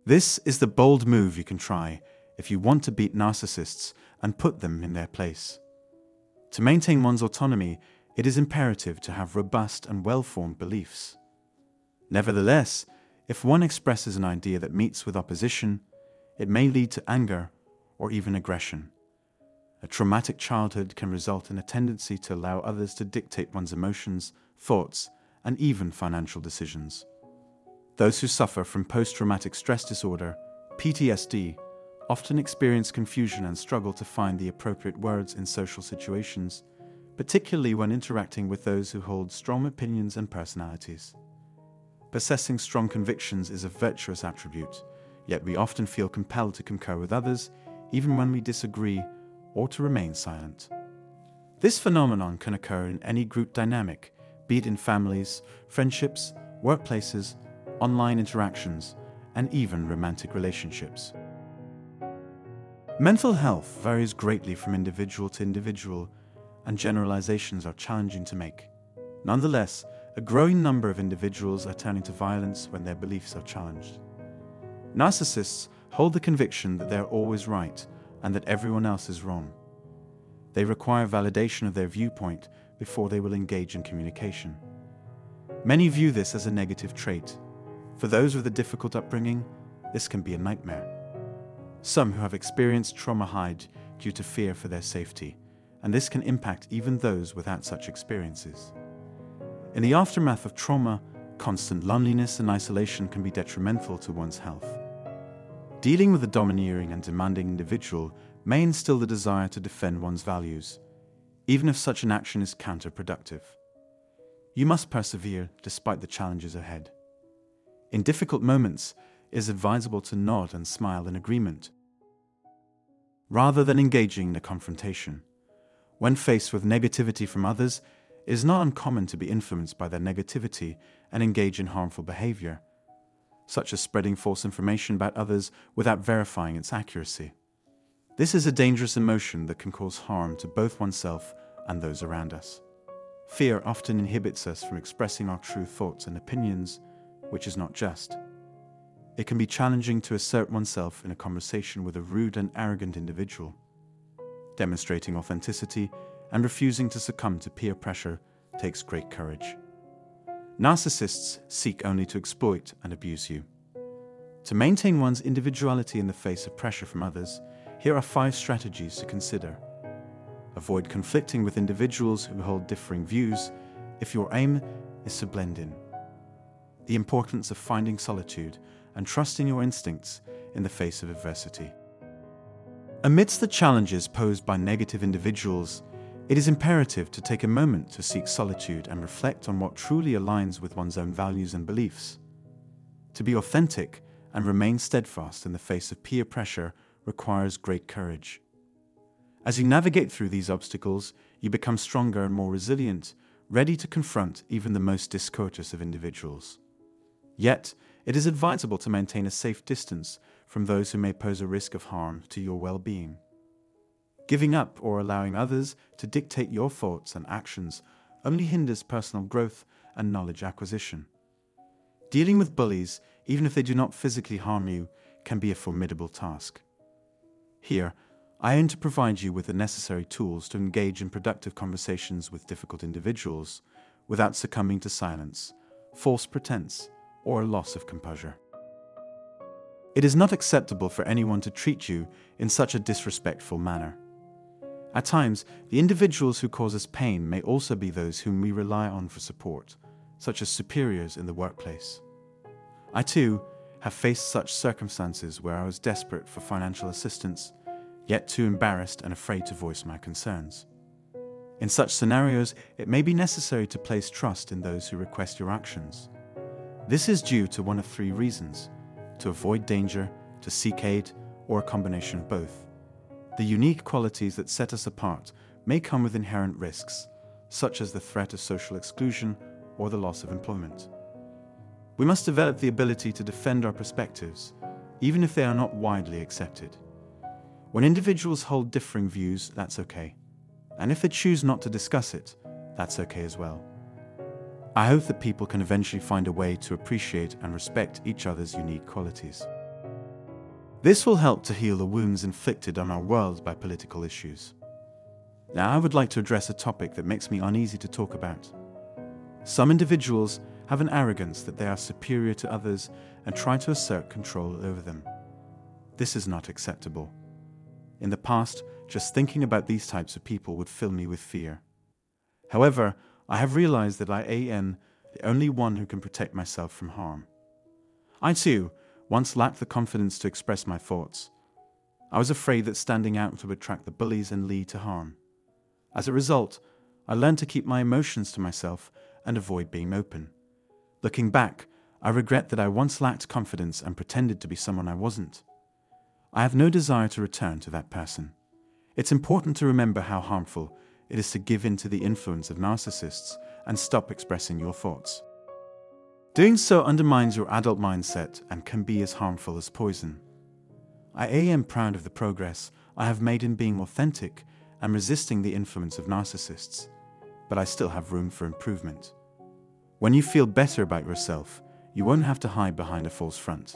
This is the bold move you can try if you want to beat narcissists and put them in their place. To maintain one's autonomy, it is imperative to have robust and well-formed beliefs. Nevertheless, if one expresses an idea that meets with opposition, it may lead to anger or even aggression. A traumatic childhood can result in a tendency to allow others to dictate one's emotions, thoughts, and even financial decisions. Those who suffer from post-traumatic stress disorder, PTSD, often experience confusion and struggle to find the appropriate words in social situations, particularly when interacting with those who hold strong opinions and personalities. Possessing strong convictions is a virtuous attribute, yet we often feel compelled to concur with others, even when we disagree, or to remain silent. This phenomenon can occur in any group dynamic, be it in families, friendships, workplaces, online interactions, and even romantic relationships. Mental health varies greatly from individual to individual, and generalizations are challenging to make. Nonetheless, a growing number of individuals are turning to violence when their beliefs are challenged. Narcissists hold the conviction that they are always right and that everyone else is wrong. They require validation of their viewpoint before they will engage in communication. Many view this as a negative trait. For those with a difficult upbringing, this can be a nightmare. Some who have experienced trauma hide due to fear for their safety, and this can impact even those without such experiences. In the aftermath of trauma, constant loneliness and isolation can be detrimental to one's health. Dealing with a domineering and demanding individual may instill the desire to defend one's values, even if such an action is counterproductive. You must persevere despite the challenges ahead. In difficult moments, it is advisable to nod and smile in agreement, rather than engaging in a confrontation. When faced with negativity from others, it is not uncommon to be influenced by their negativity and engage in harmful behavior, such as spreading false information about others without verifying its accuracy. This is a dangerous emotion that can cause harm to both oneself and those around us. Fear often inhibits us from expressing our true thoughts and opinions, which is not just. It can be challenging to assert oneself in a conversation with a rude and arrogant individual. Demonstrating authenticity and refusing to succumb to peer pressure takes great courage. Narcissists seek only to exploit and abuse you. To maintain one's individuality in the face of pressure from others, here are 5 strategies to consider. Avoid conflicting with individuals who hold differing views if your aim is to blend in. The importance of finding solitude and trusting your instincts in the face of adversity. Amidst the challenges posed by negative individuals, it is imperative to take a moment to seek solitude and reflect on what truly aligns with one's own values and beliefs. To be authentic and remain steadfast in the face of peer pressure requires great courage. As you navigate through these obstacles, you become stronger and more resilient, ready to confront even the most discourteous of individuals. Yet, it is advisable to maintain a safe distance from those who may pose a risk of harm to your well-being. Giving up or allowing others to dictate your thoughts and actions only hinders personal growth and knowledge acquisition. Dealing with bullies, even if they do not physically harm you, can be a formidable task. Here, I aim to provide you with the necessary tools to engage in productive conversations with difficult individuals without succumbing to silence, false pretense, or a loss of composure. It is not acceptable for anyone to treat you in such a disrespectful manner. At times, the individuals who cause us pain may also be those whom we rely on for support, such as superiors in the workplace. I too have faced such circumstances where I was desperate for financial assistance, yet too embarrassed and afraid to voice my concerns. In such scenarios, it may be necessary to place trust in those who request your actions. This is due to one of 3 reasons: to avoid danger, to seek aid, or a combination of both. The unique qualities that set us apart may come with inherent risks, such as the threat of social exclusion or the loss of employment. We must develop the ability to defend our perspectives, even if they are not widely accepted. When individuals hold differing views, that's okay. And if they choose not to discuss it, that's okay as well. I hope that people can eventually find a way to appreciate and respect each other's unique qualities. This will help to heal the wounds inflicted on our world by political issues. Now, I would like to address a topic that makes me uneasy to talk about. Some individuals have an arrogance that they are superior to others and try to assert control over them. This is not acceptable. In the past, just thinking about these types of people would fill me with fear. However, I have realized that I am the only one who can protect myself from harm. I too once lacked the confidence to express my thoughts. I was afraid that standing out would attract the bullies and lead to harm. As a result, I learned to keep my emotions to myself and avoid being open. Looking back, I regret that I once lacked confidence and pretended to be someone I wasn't. I have no desire to return to that person. It's important to remember how harmful it is to give in to the influence of narcissists and stop expressing your thoughts. Doing so undermines your adult mindset and can be as harmful as poison. I am proud of the progress I have made in being authentic and resisting the influence of narcissists, but I still have room for improvement. When you feel better about yourself, you won't have to hide behind a false front.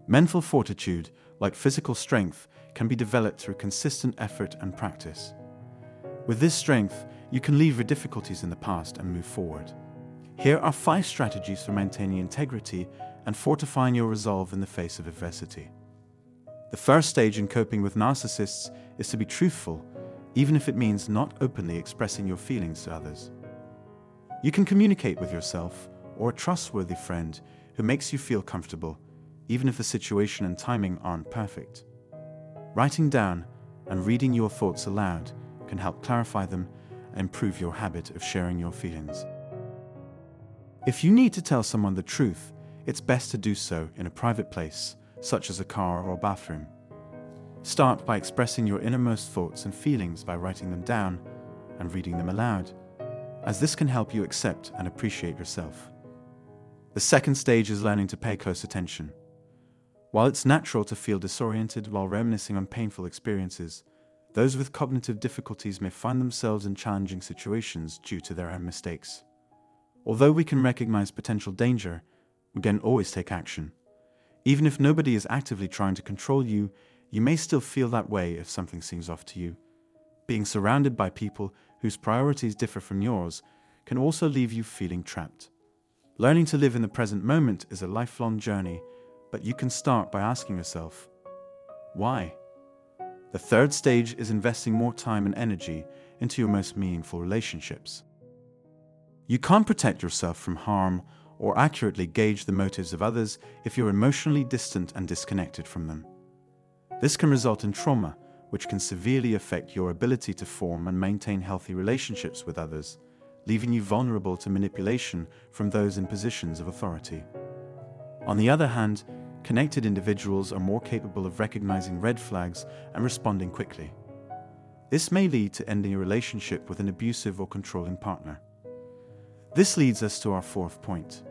Mental fortitude, like physical strength, can be developed through consistent effort and practice. With this strength, you can leave your difficulties in the past and move forward. Here are 5 strategies for maintaining integrity and fortifying your resolve in the face of adversity. The first stage in coping with narcissists is to be truthful, even if it means not openly expressing your feelings to others. You can communicate with yourself or a trustworthy friend who makes you feel comfortable, even if the situation and timing aren't perfect. Writing down and reading your thoughts aloud can help clarify them and improve your habit of sharing your feelings. If you need to tell someone the truth, it's best to do so in a private place, such as a car or bathroom. Start by expressing your innermost thoughts and feelings by writing them down and reading them aloud, as this can help you accept and appreciate yourself. The second stage is learning to pay close attention. While it's natural to feel disoriented while reminiscing on painful experiences, those with cognitive difficulties may find themselves in challenging situations due to their own mistakes. Although we can recognize potential danger, we can always take action. Even if nobody is actively trying to control you, you may still feel that way if something seems off to you. Being surrounded by people whose priorities differ from yours can also leave you feeling trapped. Learning to live in the present moment is a lifelong journey, but you can start by asking yourself, why? The third stage is investing more time and energy into your most meaningful relationships. You can't protect yourself from harm or accurately gauge the motives of others if you're emotionally distant and disconnected from them. This can result in trauma, which can severely affect your ability to form and maintain healthy relationships with others, leaving you vulnerable to manipulation from those in positions of authority. On the other hand, connected individuals are more capable of recognizing red flags and responding quickly. This may lead to ending a relationship with an abusive or controlling partner. This leads us to our fourth point.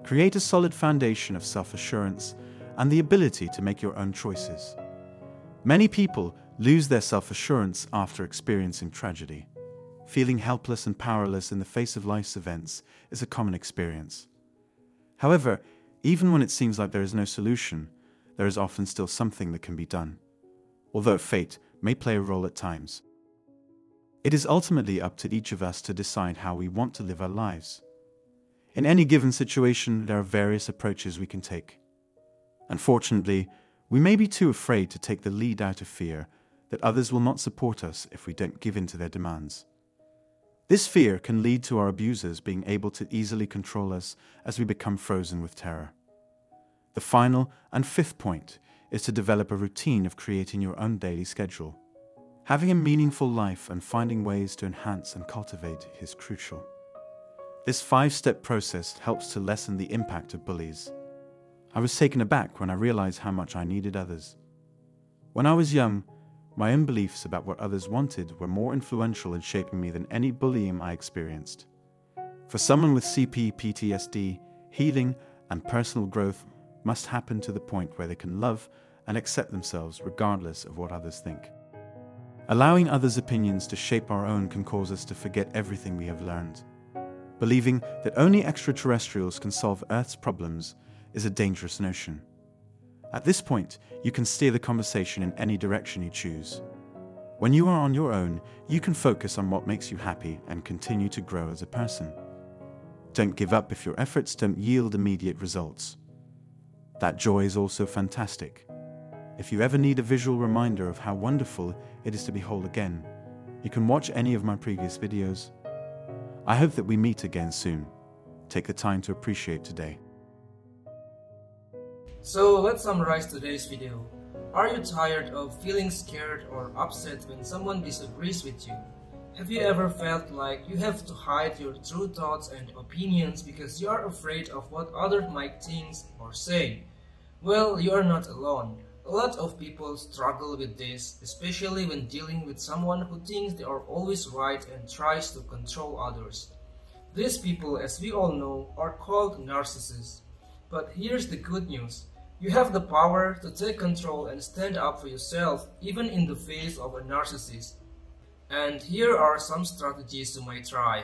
Create a solid foundation of self-assurance and the ability to make your own choices. Many people lose their self-assurance after experiencing tragedy. Feeling helpless and powerless in the face of life's events is a common experience. However, even when it seems like there is no solution, there is often still something that can be done, although fate may play a role at times. It is ultimately up to each of us to decide how we want to live our lives. In any given situation, there are various approaches we can take. Unfortunately, we may be too afraid to take the lead out of fear that others will not support us if we don't give in to their demands. This fear can lead to our abusers being able to easily control us as we become frozen with terror. The final and fifth point is to develop a routine of creating your own daily schedule. Having a meaningful life and finding ways to enhance and cultivate is crucial. This 5-step process helps to lessen the impact of bullies. I was taken aback when I realized how much I needed others. When I was young, my own beliefs about what others wanted were more influential in shaping me than any bullying I experienced. For someone with PTSD, healing and personal growth must happen to the point where they can love and accept themselves regardless of what others think. Allowing others' opinions to shape our own can cause us to forget everything we have learned. Believing that only extraterrestrials can solve Earth's problems is a dangerous notion. At this point, you can steer the conversation in any direction you choose. When you are on your own, you can focus on what makes you happy and continue to grow as a person. Don't give up if your efforts don't yield immediate results. That joy is also fantastic. If you ever need a visual reminder of how wonderful it is to be whole again, you can watch any of my previous videos. I hope that we meet again soon. Take the time to appreciate today. So let's summarize today's video. Are you tired of feeling scared or upset when someone disagrees with you? Have you ever felt like you have to hide your true thoughts and opinions because you are afraid of what others might think or say? Well, you are not alone. A lot of people struggle with this, especially when dealing with someone who thinks they are always right and tries to control others. These people, as we all know, are called narcissists. But here's the good news. You have the power to take control and stand up for yourself, even in the face of a narcissist. And here are some strategies you might try.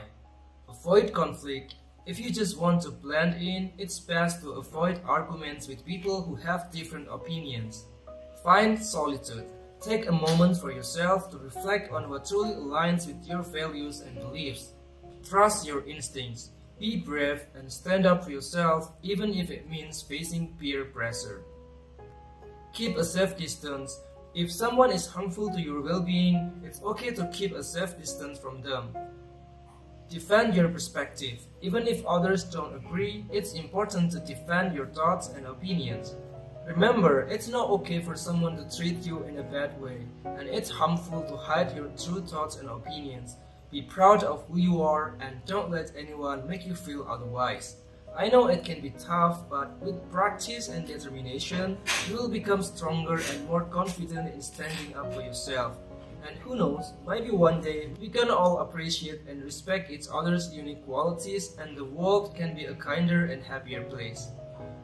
Avoid conflict. If you just want to blend in, it's best to avoid arguments with people who have different opinions. Find solitude. Take a moment for yourself to reflect on what truly aligns with your values and beliefs. Trust your instincts. Be brave and stand up for yourself, even if it means facing peer pressure. Keep a safe distance. If someone is harmful to your well-being, it's okay to keep a safe distance from them. Defend your perspective. Even if others don't agree, it's important to defend your thoughts and opinions. Remember, it's not okay for someone to treat you in a bad way, and it's harmful to hide your true thoughts and opinions. Be proud of who you are and don't let anyone make you feel otherwise. I know it can be tough, but with practice and determination, you will become stronger and more confident in standing up for yourself. And who knows, maybe one day we can all appreciate and respect each other's unique qualities and the world can be a kinder and happier place.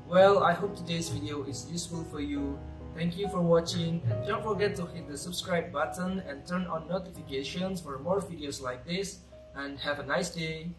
Well, I hope today's video is useful for you. Thank you for watching, and don't forget to hit the subscribe button and turn on notifications for more videos like this, and have a nice day.